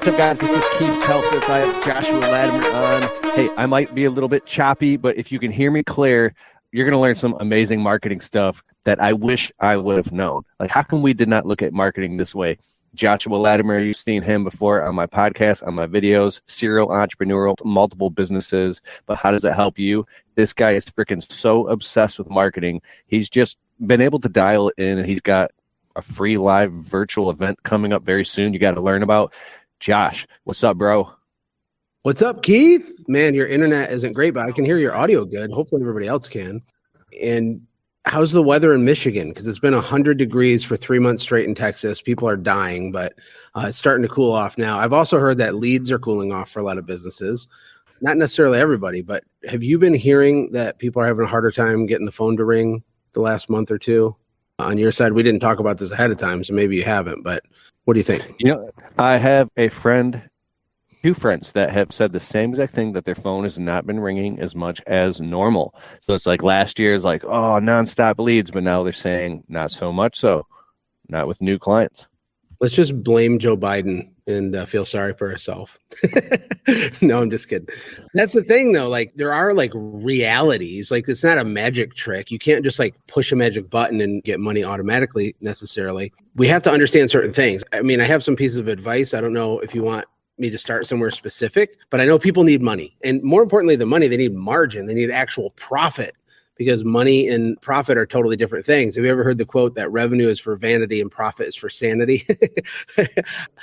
What's up, guys? This is Keith Telfus. I have Joshua Latimer on. Hey, I might be a little bit choppy, but if you can hear me clear, you're going to learn some amazing marketing stuff that I wish I would have known. Like, how come we did not look at marketing this way? Joshua Latimer, you've seen him before on my podcast, on my videos, serial entrepreneurial, multiple businesses. But how does it help you? This guy is freaking so obsessed with marketing. He's just been able to dial it in, and he's got a free live virtual event coming up very soon you got to learn about. Josh, what's up, bro? What's up, Keith? Man, your internet isn't great, but I can hear your audio good. Hopefully everybody else can. And how's the weather in Michigan? Because it's been 100 degrees for 3 months straight in Texas. People are dying, but it's starting to cool off now. I've also heard that leads are cooling off for a lot of businesses. Not necessarily everybody, but have you been hearing that people are having a harder time getting the phone to ring the last month or two? On your side, we didn't talk about this ahead of time, so maybe you haven't, but what do you think? You know, I have two friends that have said the same exact thing, that their phone has not been ringing as much as normal. So it's like last year is like, oh, nonstop leads, but now they're saying not so much so, not with new clients. Let's just blame Joe Biden and feel sorry for herself. No, I'm just kidding. That's the thing, though. Like, there are like realities. Like, it's not a magic trick. You can't just like push a magic button and get money automatically necessarily. We have to understand certain things. I mean, I have some pieces of advice. I don't know if you want me to start somewhere specific, but I know people need money. And more importantly than money, they need margin. They need actual profit, because money and profit are totally different things. Have you ever heard the quote that revenue is for vanity and profit is for sanity?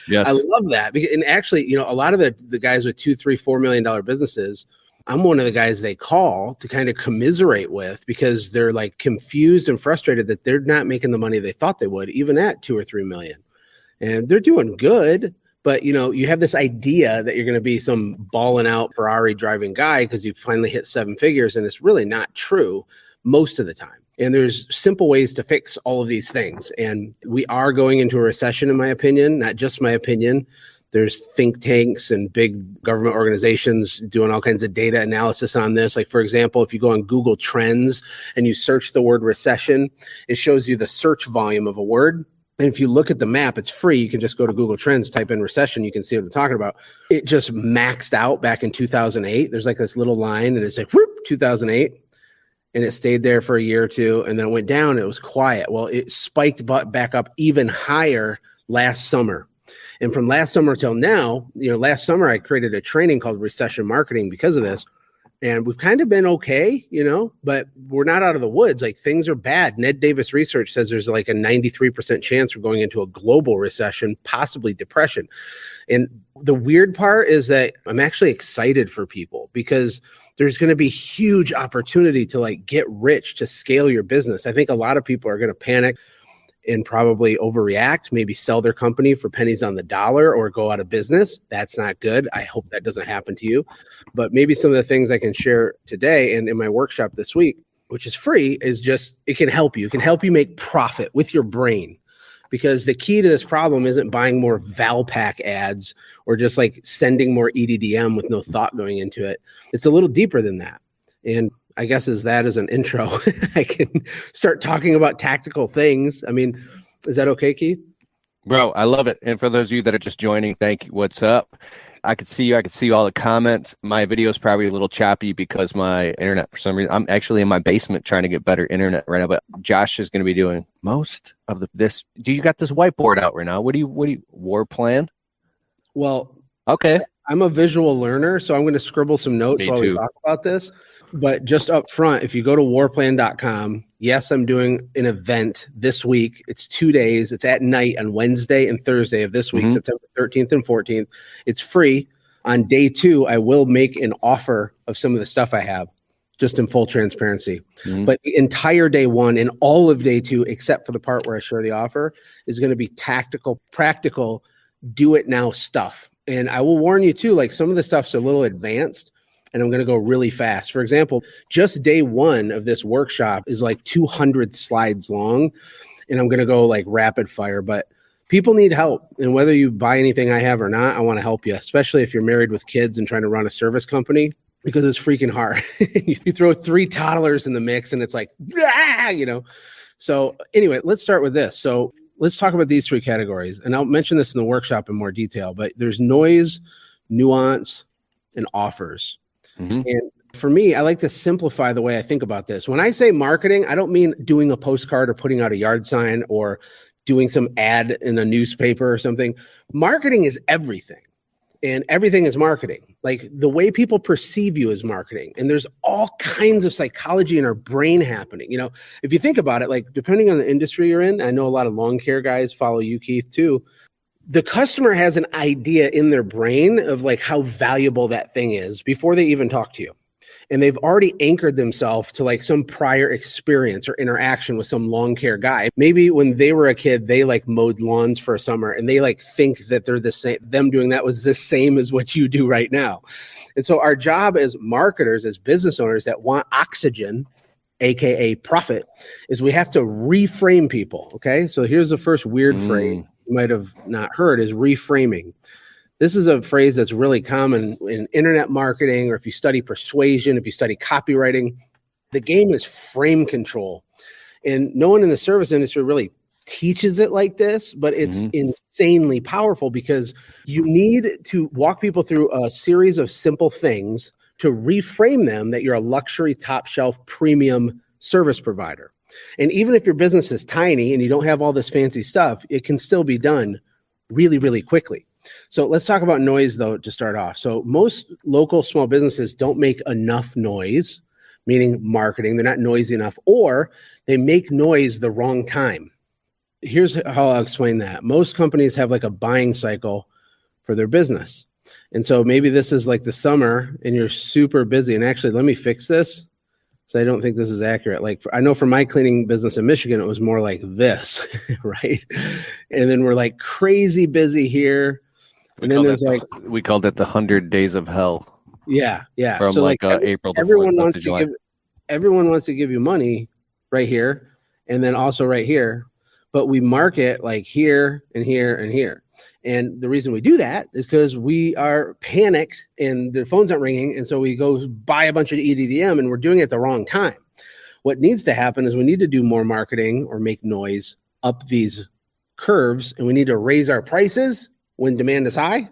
Yes. I love that. And actually, you know, a lot of the guys with $2, $3, $4 million businesses, I'm one of the guys they call to kind of commiserate with, because they're like confused and frustrated that they're not making the money they thought they would, even at 2 or 3 million. And they're doing good. But, you know, you have this idea that you're going to be some balling out Ferrari driving guy because you finally hit 7 figures, and it's really not true most of the time. And there's simple ways to fix all of these things. And we are going into a recession, in my opinion, not just my opinion. There's think tanks and big government organizations doing all kinds of data analysis on this. Like, for example, if you go on Google Trends and you search the word recession, it shows you the search volume of a word. And if you look at the map, it's free. You can just go to Google Trends, type in recession. You can see what I'm talking about. It just maxed out back in 2008. There's like this little line, and it's like, whoop, 2008. And it stayed there for a year or two, and then it went down. It was quiet. Well, it spiked back up even higher last summer. And from last summer till now, you know, last summer I created a training called Recession Marketing because of this. And we've kind of been okay, you know, but we're not out of the woods. Like, things are bad. Ned Davis research says there's like a 93% chance we're going into a global recession, possibly depression. And the weird part is that I'm actually excited for people, because there's going to be huge opportunity to like get rich, to scale your business. I think a lot of people are going to panic and probably overreact, maybe sell their company for pennies on the dollar or go out of business. That's not good. I hope that doesn't happen to you. But maybe some of the things I can share today and in my workshop this week, which is free, is just, it can help you. It can help you make profit with your brain. Because the key to this problem isn't buying more Valpak ads or just like sending more EDDM with no thought going into it. It's a little deeper than that. And I guess as an intro, I can start talking about tactical things. I mean, is that okay, Keith? Bro, I love it. And for those of you that are just joining, thank you. What's up? I could see you. I could see all the comments. My video is probably a little choppy because my internet, for some reason, I'm actually in my basement trying to get better internet right now. But Josh is going to be doing most of this. Do you got this whiteboard out right now? What do you war plan? Well, okay. I'm a visual learner, so I'm going to scribble some notes while we talk about this. But just up front, if you go to warplan.com, yes, I'm doing an event this week. It's 2 days. It's at night on Wednesday and Thursday of this week, September 13th and 14th. It's free. On day 2, I will make an offer of some of the stuff I have, just in full transparency. But the entire day 1 and all of day 2, except for the part where I share the offer, is going to be tactical, practical, do it now stuff. And I will warn you too, like, some of the stuff's a little advanced, and I'm going to go really fast. For example, just day 1 of this workshop is like 200 slides long, and I'm going to go like rapid fire. But people need help. And whether you buy anything I have or not, I want to help you, especially if you're married with kids and trying to run a service company, because it's freaking hard. You throw 3 toddlers in the mix and it's like, you know. So anyway, let's start with this. So let's talk about these three categories. And I'll mention this in the workshop in more detail, but there's noise, nuance, and offers. Mm-hmm. And for me, I like to simplify the way I think about this. When I say marketing, I don't mean doing a postcard or putting out a yard sign or doing some ad in a newspaper or something. Marketing is everything. And everything is marketing. Like the way people perceive you is marketing. And there's all kinds of psychology in our brain happening. You know, if you think about it, like depending on the industry you're in, I know a lot of lawn care guys follow you, Keith, too. The customer has an idea in their brain of like how valuable that thing is before they even talk to you. And they've already anchored themselves to like some prior experience or interaction with some lawn care guy. Maybe when they were a kid, they like mowed lawns for a summer and they like think that they're the same, them doing that was the same as what you do right now. And so our job as marketers, as business owners that want oxygen, AKA profit, is we have to reframe people. Okay. So here's the first weird phrase you might have not heard is reframing. This is a phrase that's really common in internet marketing, or if you study persuasion, if you study copywriting. The game is frame control. And no one in the service industry really teaches it like this, but it's insanely powerful because you need to walk people through a series of simple things to reframe them that you're a luxury, top shelf, premium service provider. And even if your business is tiny and you don't have all this fancy stuff, it can still be done really, really quickly. So let's talk about noise, though, to start off. So most local small businesses don't make enough noise, meaning marketing. They're not noisy enough, or they make noise the wrong time. Here's how I'll explain that. Most companies have like a buying cycle for their business. And so maybe this is like the summer and you're super busy. And actually, let me fix this. So I don't think this is accurate. Like I know for my cleaning business in Michigan, it was more like this, right? And then we're like crazy busy here. And then there's like we called it the 100 days of hell. Yeah. From so like April to everyone wants to give everyone wants to give you money right here and then also right here, but we market like here and here and here. And the reason we do that is because we are panicked and the phone's not ringing, and so we go buy a bunch of EDDM and we're doing it at the wrong time. What needs to happen is we need to do more marketing or make noise up these curves, and we need to raise our prices when demand is high,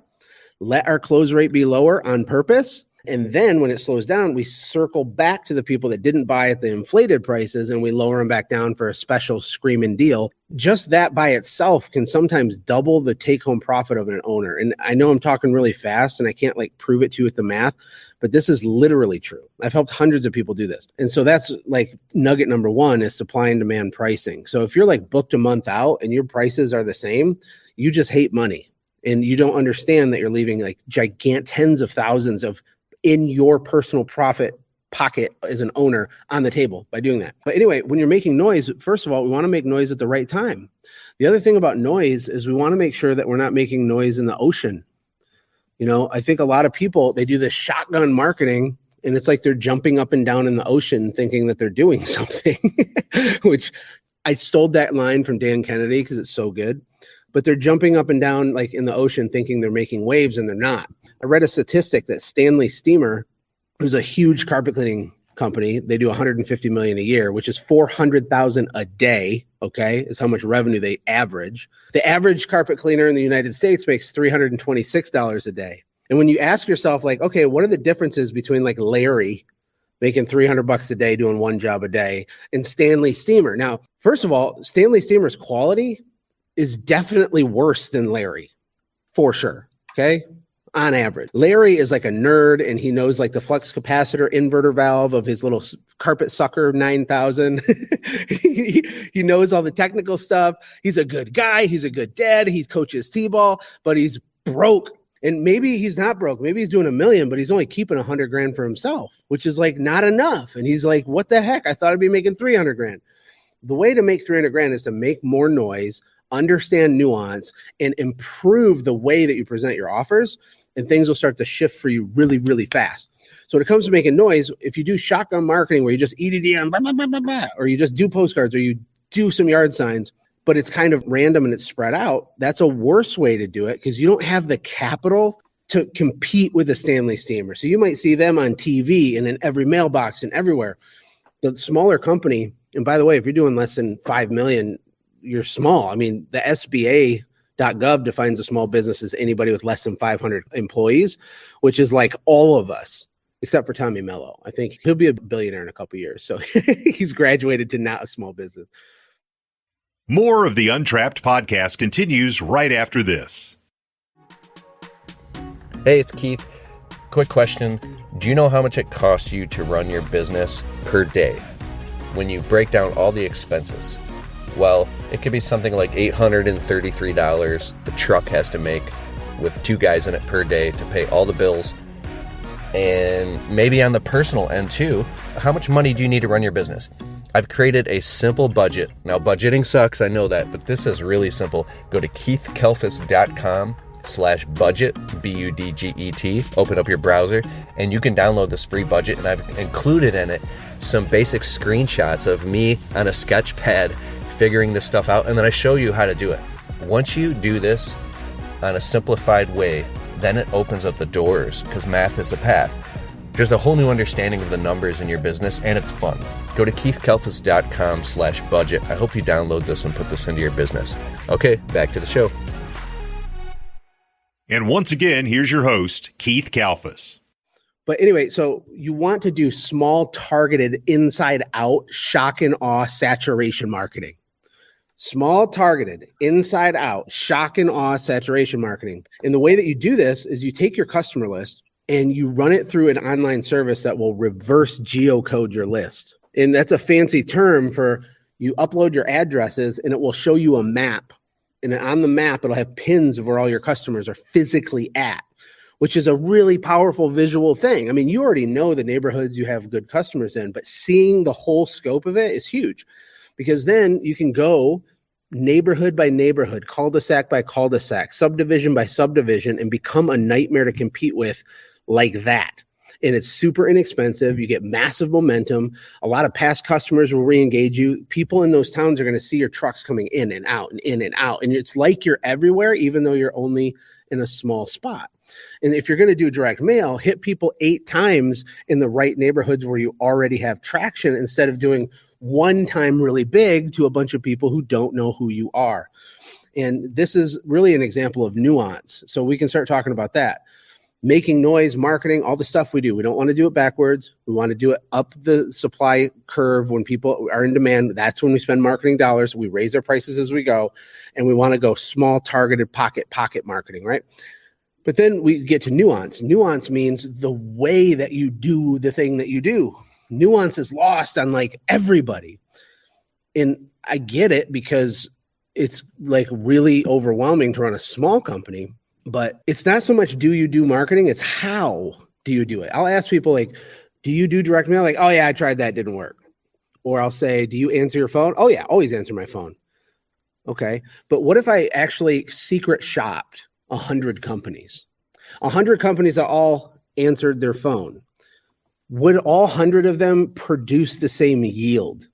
let our close rate be lower on purpose. And then when it slows down, we circle back to the people that didn't buy at the inflated prices and we lower them back down for a special screaming deal. Just that by itself can sometimes double the take-home profit of an owner. And I know I'm talking really fast and I can't like prove it to you with the math, but this is literally true. I've helped hundreds of people do this. And so that's like nugget number one is supply and demand pricing. So if you're like booked a month out and your prices are the same, you just hate money. And you don't understand that you're leaving like tens of thousands of in your personal profit pocket as an owner on the table by doing that. But anyway, when you're making noise, first of all, we want to make noise at the right time. The other thing about noise is we want to make sure that we're not making noise in the ocean. You know, I think a lot of people, they do this shotgun marketing and it's like they're jumping up and down in the ocean thinking that they're doing something, which I stole that line from Dan Kennedy because it's so good. But they're jumping up and down like in the ocean thinking they're making waves and they're not. I read a statistic that Stanley Steamer, who's a huge carpet cleaning company, they do 150 million a year, which is 400,000 a day, okay, is how much revenue they average. The average carpet cleaner in the United States makes $326 a day. And when you ask yourself like, okay, what are the differences between like Larry making $300 a day doing one job a day and Stanley Steamer? Now, first of all, Stanley Steamer's quality is definitely worse than Larry, for sure, okay? On average. Larry is like a nerd and he knows like the flux capacitor inverter valve of his little carpet sucker 9000. he knows all the technical stuff. He's a good guy. He's a good dad. He coaches t-ball, but he's broke. And maybe he's not broke. Maybe he's doing $1 million, but he's only keeping $100,000 for himself, which is like not enough. And he's like, what the heck? I thought I'd be making $300,000. The way to make $300,000 is to make more noise, understand nuance, and improve the way that you present your offers, and things will start to shift for you really, really fast. So when it comes to making noise, if you do shotgun marketing where you just EDDM, blah, blah, blah, blah, blah, or you just do postcards or you do some yard signs, but it's kind of random and it's spread out, that's a worse way to do it because you don't have the capital to compete with the Stanley Steamer. So you might see them on TV and in every mailbox and everywhere. The smaller company, and by the way, if you're doing less than 5 million, you're small. I mean, the SBA.gov defines a small business as anybody with less than 500 employees, which is like all of us, except for Tommy Mello. I think he'll be a billionaire in a couple of years. So he's graduated to not a small business. More of the Untrapped podcast continues right after this. Hey, it's Keith. Quick question. Do you know how much it costs you to run your business per day when you break down all the expenses? Well, it could be something like $833 the truck has to make with 2 guys in it per day to pay all the bills. And maybe on the personal end too, how much money do you need to run your business? I've created a simple budget. Now, budgeting sucks, I know that, but this is really simple. Go to keithkelfis.com/budget, BUDGET, open up your browser, and you can download this free budget. And I've included in it some basic screenshots of me on a sketch pad figuring this stuff out, and then I show you how to do it. Once you do this on a simplified way, then it opens up the doors, because math is the path. There's a whole new understanding of the numbers in your business, and it's fun. Go to keithkelfis.com/budget. I hope you download this and put this into your business. Okay, back to the show. And once again, here's your host, Keith Kalfas. But anyway, so you want to do small, targeted, inside out, shock and awe saturation marketing. Small, targeted, inside out, shock and awe saturation marketing. And the way that you do this is you take your customer list and you run it through an online service that will reverse geocode your list. And that's a fancy term for you upload your addresses and it will show you a map. And on the map, it'll have pins of where all your customers are physically at, which is a really powerful visual thing. I mean, you already know the neighborhoods you have good customers in, but seeing the whole scope of it is huge, because then you can go neighborhood by neighborhood, cul-de-sac by cul-de-sac, subdivision by subdivision, and become a nightmare to compete with like that. And it's super inexpensive. You get massive momentum. A lot of past customers will re-engage you. People in those towns are going to see your trucks coming in and out and in and out. And it's like you're everywhere, even though you're only in a small spot. And if you're going to do direct mail, hit people 8 times in the right neighborhoods where you already have traction, instead of doing one time really big to a bunch of people who don't know who you are. And this is really an example of nuance. So we can start talking about that. Making noise, marketing, all the stuff we do. We don't want to do it backwards. We want to do it up the supply curve when people are in demand. That's when we spend marketing dollars. We raise our prices as we go. And we want to go small, targeted pocket marketing, right? But then we get to nuance. Nuance means the way that you do the thing that you do. Nuance is lost on like everybody. And I get it, because it's like really overwhelming to run a small company, but it's not so much do you do marketing, it's how do you do it. I'll ask people like, do you do direct mail? Like, oh yeah, I tried that, didn't work. Or I'll say, do you answer your phone? Oh yeah, always answer my phone. Okay. But what if I actually secret shopped 100 companies? 100 companies that all answered their phone. Would all 100 of them produce the same yield?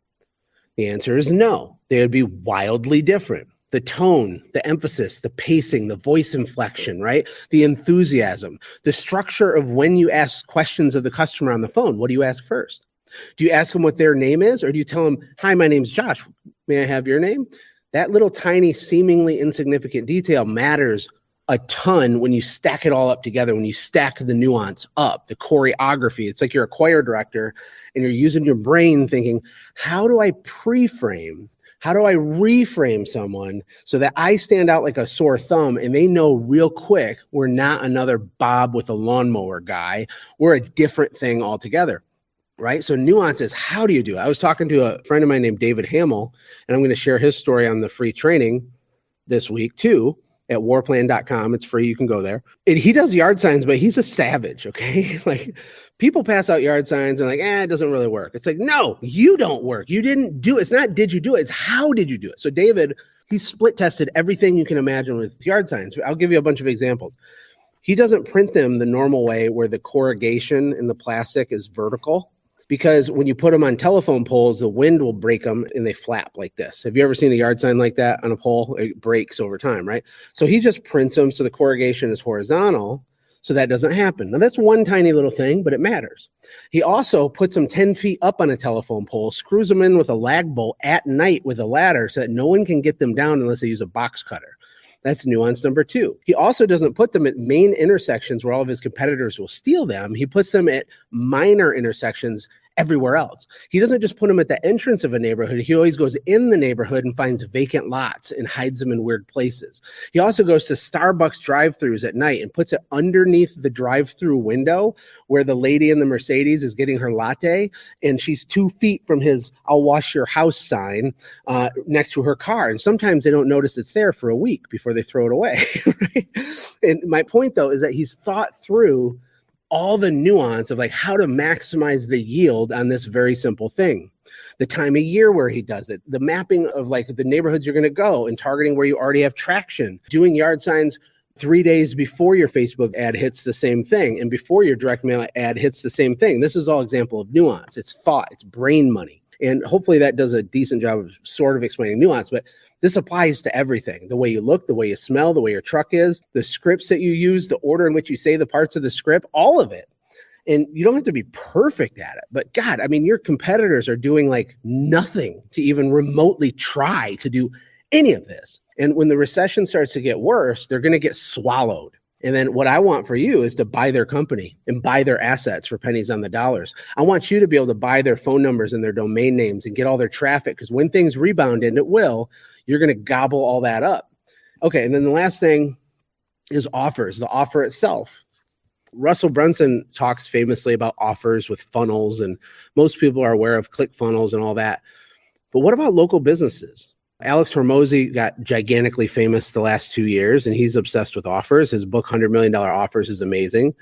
The answer is no. They would be wildly different. The tone, the emphasis, the pacing, the voice inflection, right? The enthusiasm, the structure of when you ask questions of the customer on the phone. What do you ask first? Do you ask them what their name is? Or do you tell them, hi, my name's Josh. May I have your name? That little tiny, seemingly insignificant detail matters a ton when you stack it all up together, when you stack the nuance up, the choreography. It's like you're a choir director and you're using your brain thinking, how do I pre-frame? How do I reframe someone so that I stand out like a sore thumb and they know real quick we're not another Bob with a lawnmower guy. We're a different thing altogether, right? So nuance is, how do you do it? I was talking to a friend of mine named David Hamill, and I'm going to share his story on the free training this week too. At warplan.com. It's free. You can go there. And he does yard signs, but he's a savage. Okay. Like, people pass out yard signs and like, it doesn't really work. It's like, no, you don't work. You didn't do it. It's not, did you do it? It's how did you do it? So David, he split tested everything you can imagine with yard signs. I'll give you a bunch of examples. He doesn't print them the normal way where the corrugation in the plastic is vertical, because when you put them on telephone poles, the wind will break them and they flap like this. Have you ever seen a yard sign like that on a pole? It breaks over time, right? So he just prints them so the corrugation is horizontal, So that doesn't happen. Now, that's one tiny little thing, but it matters. He also puts them 10 feet up on a telephone pole, screws them in with a lag bolt at night with a ladder so that no one can get them down unless they use a box cutter. That's nuance number 2. He also doesn't put them at main intersections where all of his competitors will steal them. He puts them at minor intersections everywhere else. He doesn't just put them at the entrance of a neighborhood. He always goes in the neighborhood and finds vacant lots and hides them in weird places. He also goes to Starbucks drive-thrus at night and puts it underneath the drive-through window where the lady in the Mercedes is getting her latte, and she's 2 feet from his "I'll wash your house" sign next to her car. And sometimes they don't notice it's there for a week before they throw it away. Right? And my point, though, is that he's thought through all the nuance of like how to maximize the yield on this very simple thing. The time of year where he does it, the mapping of like the neighborhoods you're going to go and targeting where you already have traction, doing yard signs 3 days before your Facebook ad hits the same thing and before your direct mail ad hits the same thing. This is all example of nuance. It's thought, it's brain money. And hopefully that does a decent job of sort of explaining nuance, but this applies to everything. The way you look, the way you smell, the way your truck is, the scripts that you use, the order in which you say the parts of the script, all of it. And you don't have to be perfect at it. But God, I mean, your competitors are doing like nothing to even remotely try to do any of this. And when the recession starts to get worse, they're going to get swallowed. And then what I want for you is to buy their company and buy their assets for pennies on the dollars. I want you to be able to buy their phone numbers and their domain names and get all their traffic, because when things rebound, and it will, you're going to gobble all that up. Okay, and then the last thing is offers, the offer itself. Russell Brunson talks famously about offers with funnels, and most people are aware of ClickFunnels and all that. But what about local businesses? Alex Hormozy got gigantically famous the last 2 years, and he's obsessed with offers. His book, $100 Million Offers, is amazing.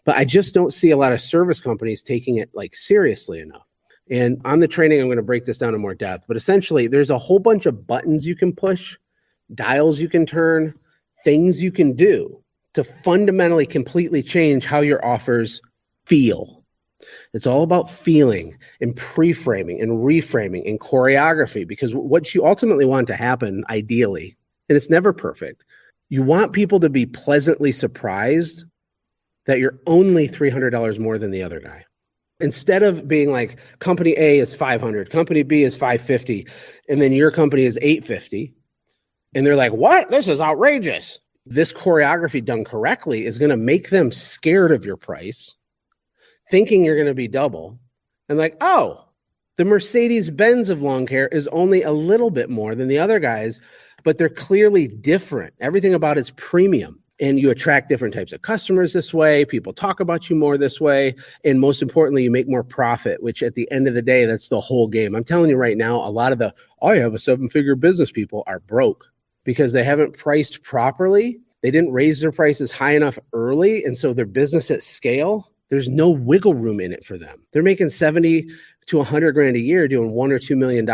But I just don't see a lot of service companies taking it like seriously enough. And on the training, I'm going to break this down in more depth. But essentially, there's a whole bunch of buttons you can push, dials you can turn, things you can do to fundamentally, completely change how your offers feel. It's all about feeling and pre-framing and reframing and choreography, because what you ultimately want to happen, ideally, and it's never perfect, you want people to be pleasantly surprised that you're only $300 more than the other guy. Instead of being like, company A is 500, company B is 550, and then your company is 850, and they're like, what? This is outrageous. This choreography done correctly is going to make them scared of your price, thinking you're going to be double, and like, oh, the Mercedes-Benz of lawn care is only a little bit more than the other guys, but they're clearly different. Everything about it's premium, and you attract different types of customers this way. People talk about you more this way, and most importantly, you make more profit, which at the end of the day, that's the whole game. I'm telling you right now, a lot of I have a 7-figure business people are broke because they haven't priced properly. They didn't raise their prices high enough early, and so their business at scale, there's no wiggle room in it for them. They're making 70 to 100 grand a year doing $1 or $2 million.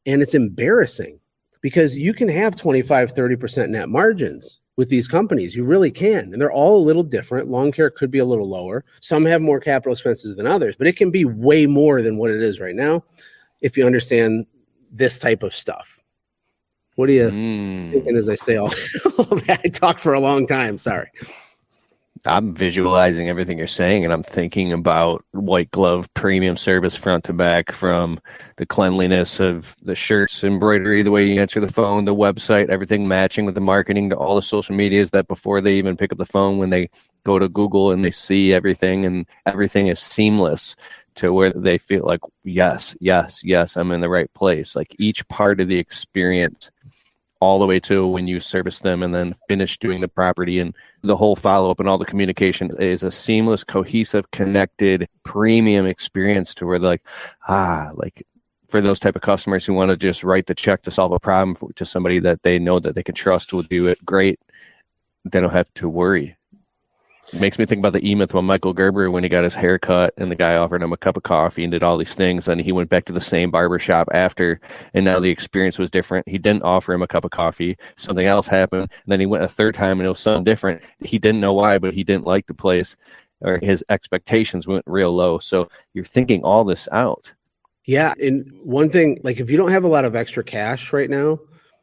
And it's embarrassing because you can have 25, 30% net margins with these companies. You really can. And they're all a little different. Lawn care could be a little lower. Some have more capital expenses than others, but it can be way more than what it is right now if you understand this type of stuff. What are you thinking as I say all that? I talked for a long time. Sorry. I'm visualizing everything you're saying, and I'm thinking about white glove premium service front to back, from the cleanliness of the shirts, embroidery, the way you answer the phone, the website, everything matching with the marketing, to all the social medias that before they even pick up the phone, when they go to Google and they see everything, and everything is seamless to where they feel like, yes, I'm in the right place. Like each part of the experience, all the way to when you service them and then finish doing the property, and the whole follow-up and all the communication is a seamless, cohesive, connected, premium experience to where they're like for those type of customers who want to just write the check to solve a problem to somebody that they know that they can trust will do it great. They don't have to worry. It makes me think about the E-Myth with Michael Gerber when he got his hair cut and the guy offered him a cup of coffee and did all these things. And he went back to the same barber shop after, and now the experience was different. He didn't offer him a cup of coffee. Something else happened. And then he went a third time and it was something different. He didn't know why, but he didn't like the place, or his expectations went real low. So you're thinking all this out. Yeah. And one thing, like if you don't have a lot of extra cash right now,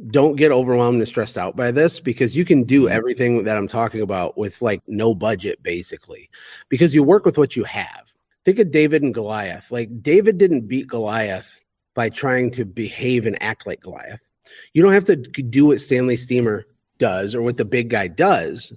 Don't get overwhelmed and stressed out by this, because you can do everything that I'm talking about with like no budget, basically, because you work with what you have. Think of David and Goliath. Like, David didn't beat Goliath by trying to behave and act like Goliath. You don't have to do what Stanley Steamer does or what the big guy does.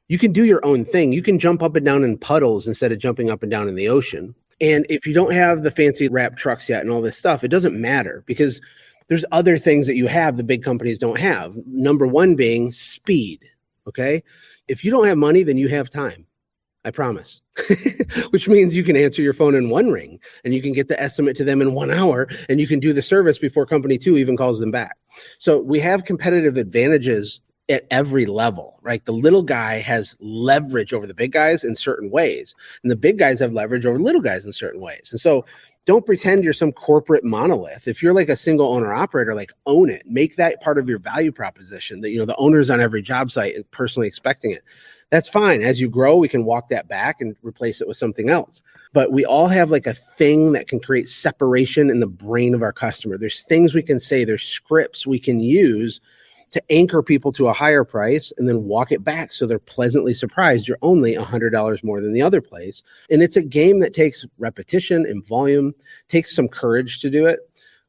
You can do your own thing. You can jump up and down in puddles instead of jumping up and down in the ocean. And if you don't have the fancy wrap trucks yet and all this stuff, it doesn't matter, because there's other things that you have the big companies don't have. Number one being speed, okay? If you don't have money, then you have time, I promise, which means you can answer your phone in one ring, and you can get the estimate to them in 1 hour, and you can do the service before company two even calls them back. So we have competitive advantages at every level, right? The little guy has leverage over the big guys in certain ways, and the big guys have leverage over little guys in certain ways. And so don't pretend you're some corporate monolith. If you're like a single owner operator, like, own it. Make that part of your value proposition, that, you know, the owner's on every job site and personally expecting it. That's fine. As you grow, we can walk that back and replace it with something else. But we all have like a thing that can create separation in the brain of our customer. There's things we can say, there's scripts we can use to anchor people to a higher price and then walk it back so they're pleasantly surprised you're only $100 more than the other place. And it's a game that takes repetition and volume, takes some courage to do it.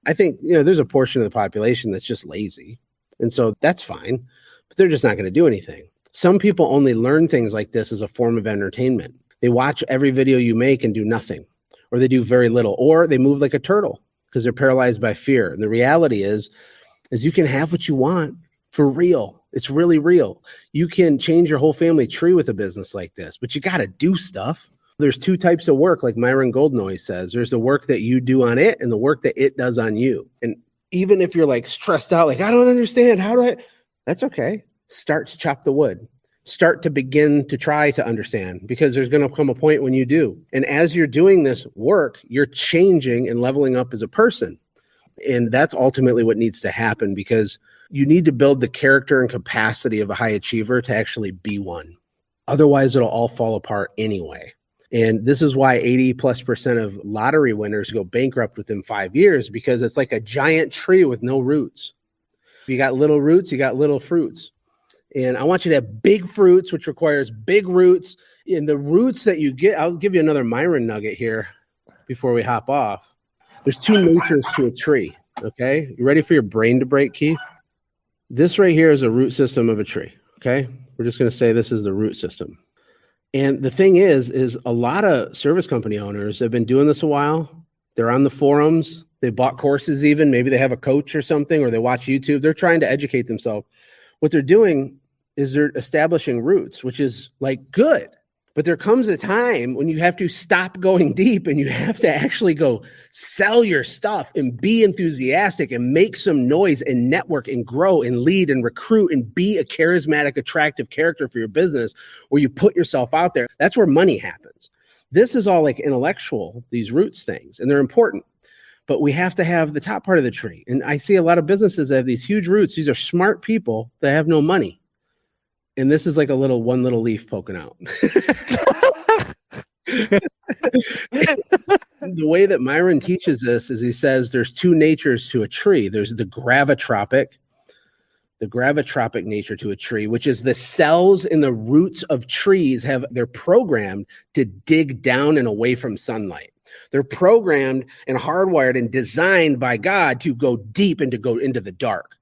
I think, you know, there's a portion of the population that's just lazy. And so that's fine, but they're just not going to do anything. Some people only learn things like this as a form of entertainment. They watch every video you make and do nothing, or they do very little, or they move like a turtle because they're paralyzed by fear. And the reality is you can have what you want. For real. It's really real. You can change your whole family tree with a business like this, but you got to do stuff. There's two types of work, like Myron Golden always says. There's the work that you do on it and the work that it does on you. And even if you're like stressed out, like, I don't understand, that's okay. Start to chop the wood. Start to begin to try to understand, because there's going to come a point when you do. And as you're doing this work, you're changing and leveling up as a person. And that's ultimately what needs to happen, because you need to build the character and capacity of a high achiever to actually be one. Otherwise, it'll all fall apart anyway. And this is why 80+% of lottery winners go bankrupt within 5 years, because it's like a giant tree with no roots. If you got little roots, you got little fruits. And I want you to have big fruits, which requires big roots. And the roots that you get, I'll give you another Myron nugget here before we hop off. There's two natures to a tree, okay? You ready for your brain to break, Keith? This right here is a root system of a tree, okay? We're just going to say this is the root system. And the thing is a lot of service company owners have been doing this a while. They're on the forums. They bought courses even. Maybe they have a coach or something, or they watch YouTube. They're trying to educate themselves. What they're doing is they're establishing roots, which is like good. But there comes a time when you have to stop going deep and you have to actually go sell your stuff and be enthusiastic and make some noise and network and grow and lead and recruit and be a charismatic, attractive character for your business, where you put yourself out there. That's where money happens. This is all like intellectual, these roots things, and they're important. But we have to have the top part of the tree. And I see a lot of businesses that have these huge roots. These are smart people that have no money. And this is like one little leaf poking out. The way that Myron teaches this is he says there's two natures to a tree. There's the gravitropic nature to a tree, which is the cells in the roots of trees they're programmed to dig down and away from sunlight. They're programmed and hardwired and designed by God to go deep and to go into the dark.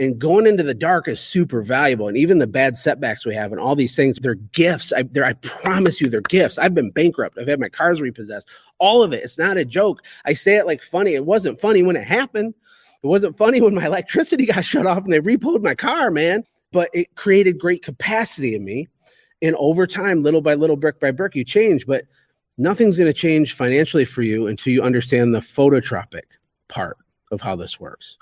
And going into the dark is super valuable. And even the bad setbacks we have and all these things, they're gifts. I promise you, they're gifts. I've been bankrupt. I've had my cars repossessed. All of it. It's not a joke. I say it like funny. It wasn't funny when it happened. It wasn't funny when my electricity got shut off and they repoed my car, man. But it created great capacity in me. And over time, little by little, brick by brick, you change. But nothing's going to change financially for you until you understand the phototropic part of how this works.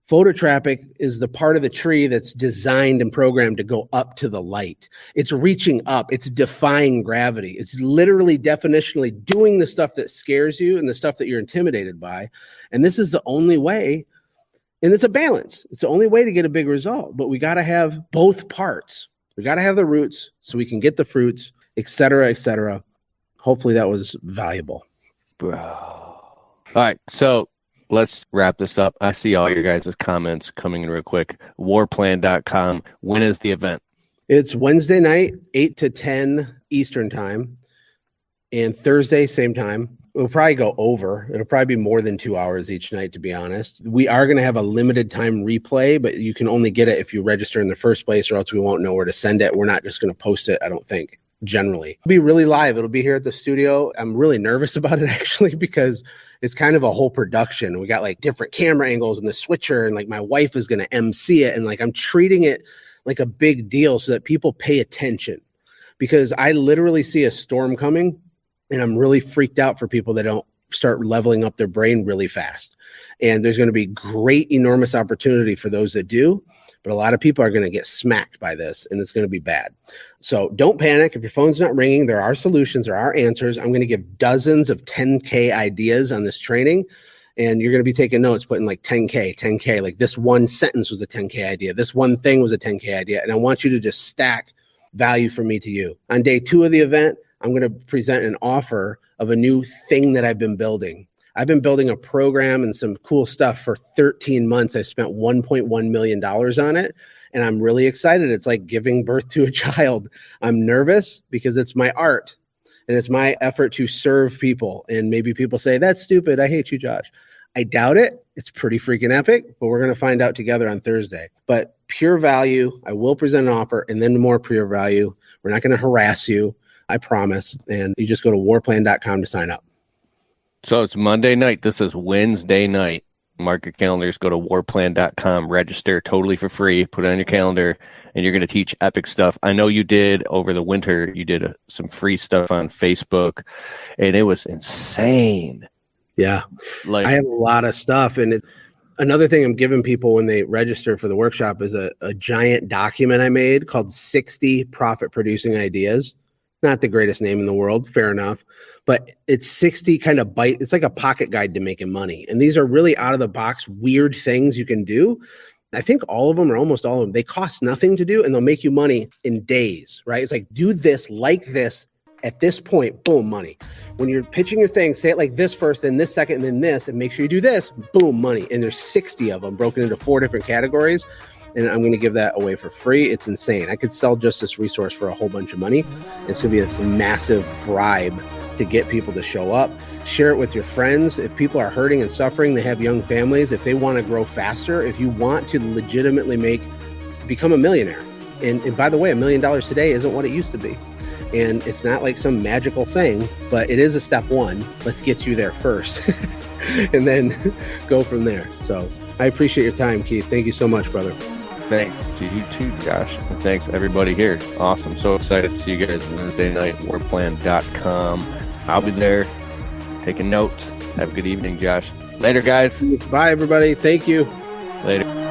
Phototropic is the part of the tree that's designed and programmed to go up to the light. It's reaching up. It's defying gravity. It's literally definitionally doing the stuff that scares you and the stuff that you're intimidated by. And this is the only way, and it's a balance. It's the only way to get a big result. But we got to have both parts. We got to have the roots so we can get the fruits, et cetera, et cetera. Hopefully that was valuable. Bro. All right. So let's wrap this up. I see all your guys' comments coming in real quick. Warplan.com. When is the event? It's Wednesday night, 8 to 10 Eastern time, and Thursday, same time. We'll probably go over. It'll probably be more than 2 hours each night, to be honest. We are going to have a limited time replay, but you can only get it if you register in the first place, or else we won't know where to send it. We're not just going to post it, I don't think, generally. It'll be really live. It'll be here at the studio. I'm really nervous about it, actually, because it's kind of a whole production. We got like different camera angles and the switcher, and like my wife is going to MC it. And like I'm treating it like a big deal so that people pay attention, because I literally see a storm coming. And I'm really freaked out for people that don't start leveling up their brain really fast. And there's going to be great, enormous opportunity for those that do. But a lot of people are going to get smacked by this, and it's going to be bad. So don't panic. If your phone's not ringing, there are solutions, there are answers. I'm going to give dozens of 10K ideas on this training. And you're going to be taking notes, putting like 10K, like this one sentence was a 10K idea. This one thing was a 10K idea. And I want you to just stack value from me to you. On day 2 of the event, I'm going to present an offer of a new thing that I've been building. I've been building a program and some cool stuff for 13 months. I spent $1.1 million on it, and I'm really excited. It's like giving birth to a child. I'm nervous because it's my art, and it's my effort to serve people. And maybe people say, that's stupid. I hate you, Josh. I doubt it. It's pretty freaking epic, but we're going to find out together on Thursday. But pure value, I will present an offer, and then more pure value. We're not going to harass you. I promise. And you just go to warplan.com to sign up. So it's Monday night. This is Wednesday night. Mark your calendars. Go to warplan.com. Register totally for free. Put it on your calendar. And you're going to teach epic stuff. I know you did over the winter. You did some free stuff on Facebook. And it was insane. Yeah. I have a lot of stuff. And another thing I'm giving people when they register for the workshop is a giant document I made called 60 Profit Producing Ideas. Not the greatest name in the world, fair enough, but it's 60 kind of it's like a pocket guide to making money. And these are really out of the box, weird things you can do. I think all of them, or almost all of them, they cost nothing to do, and they'll make you money in days, right? It's like, do this like this at this point, boom, money. When you're pitching your thing, say it like this first, then this second, and then this, and make sure you do this, boom, money. And there's 60 of them broken into 4 different categories. And I'm going to give that away for free. It's insane. I could sell just this resource for a whole bunch of money. It's going to be this massive bribe to get people to show up. Share it with your friends. If people are hurting and suffering, they have young families, if they want to grow faster, if you want to legitimately become a millionaire. And by the way, $1 million today isn't what it used to be. And it's not like some magical thing, but it is a step 1. Let's get you there first and then go from there. So I appreciate your time, Keith. Thank you so much, brother. Thanks to you too, Josh. And thanks everybody here. Awesome. So excited to see you guys Wednesday night, warplan.com. I'll be there taking notes. Have a good evening, Josh. Later, guys. Bye, everybody. Thank you. Later.